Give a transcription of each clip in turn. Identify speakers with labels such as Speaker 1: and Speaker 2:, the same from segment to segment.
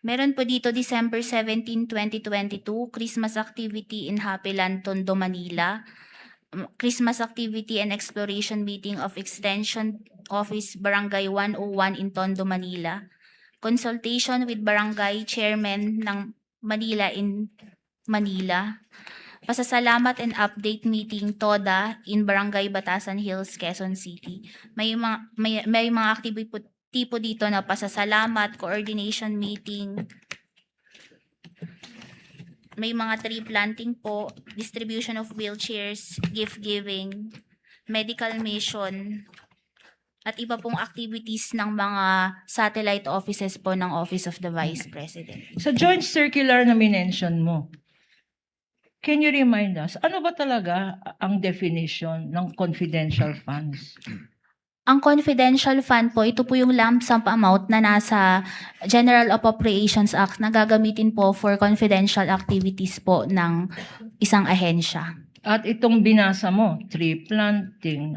Speaker 1: Meron po dito December 17, 2022, Christmas activity in Happy Land, Tondo, Manila. Christmas activity and exploration meeting of Extension Office Barangay 101 in Tondo, Manila. Consultation with Barangay Chairman ng Manila in Manila. Pasasalamat and update meeting TODA in Barangay Batasan Hills, Quezon City. May mga activity po dito na pasasalamat, coordination meeting, may mga tree planting po, distribution of wheelchairs, gift giving, medical mission, at iba pong activities ng mga satellite offices po ng Office of the Vice President.
Speaker 2: Sa joint circular na minention mo, can you remind us, ano ba talaga ang definition ng confidential funds?
Speaker 1: Ang confidential fund po, ito po yung lump sum amount na nasa General Appropriations Act na gagamitin po for confidential activities po ng isang ahensya.
Speaker 2: At itong binasa mo, tree planting,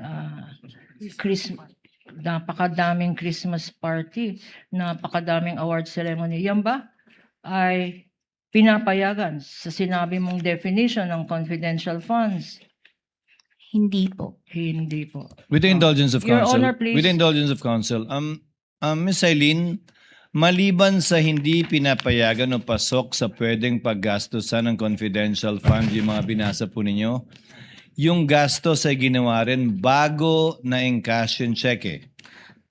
Speaker 2: Christmas, napakadaming Christmas party, napakadaming award ceremony, yan ba ay pinapayagan sa sinabi mong definition ng confidential funds?
Speaker 1: Hindi po.
Speaker 2: Hindi po.
Speaker 3: With the indulgence of
Speaker 2: Your
Speaker 3: counsel.
Speaker 2: Honor, please.
Speaker 3: With the indulgence of counsel. Ms. Eileen, maliban sa hindi pinapayagan o pasok sa pwedeng paggastusan ng confidential fund yung mga binasa po ninyo, yung gastos ay ginawa rin bago na encash yung cheque.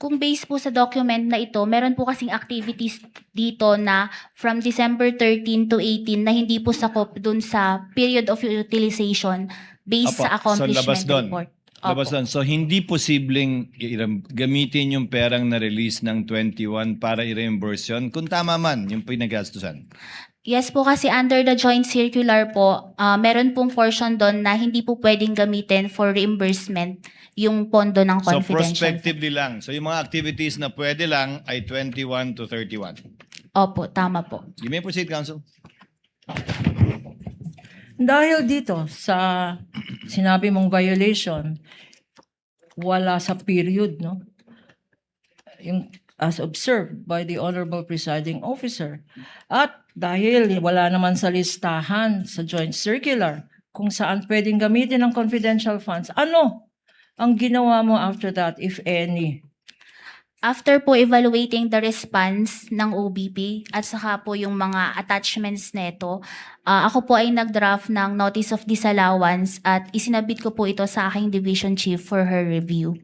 Speaker 1: Kung based po sa document na ito, meron po kasing activities dito na from December 13 to 18 na hindi po sakop dun sa period of utilization based
Speaker 3: Apo,
Speaker 1: sa accomplishment
Speaker 3: so labas doon.
Speaker 1: report.
Speaker 3: Labas doon. So hindi posibleng gamitin yung perang na-release ng 21 para i-reimburse yun kung tama man yung pinagastusan.
Speaker 1: Yes po, kasi under the joint circular po, meron pong portion doon na hindi po pwedeng gamitin for reimbursement yung pondo ng
Speaker 3: So
Speaker 1: confidential.
Speaker 3: prospectively lang. So yung mga activities na pwede lang ay 21 to 31.
Speaker 1: Opo, tama po.
Speaker 3: You may proceed, counsel.
Speaker 2: Dahil dito sa sinabi mong violation, wala sa period, no? Yung as observed by the Honorable Presiding Officer. At dahil wala naman sa listahan sa joint circular kung saan pwedeng gamitin ang confidential funds, ano ang ginawa mo after that, if any?
Speaker 1: After po evaluating the response ng OBP at saka po yung mga attachments neto, ako po ay nag-draft ng Notice of Disallowance at isinabit ko po ito sa aking Division Chief for her review.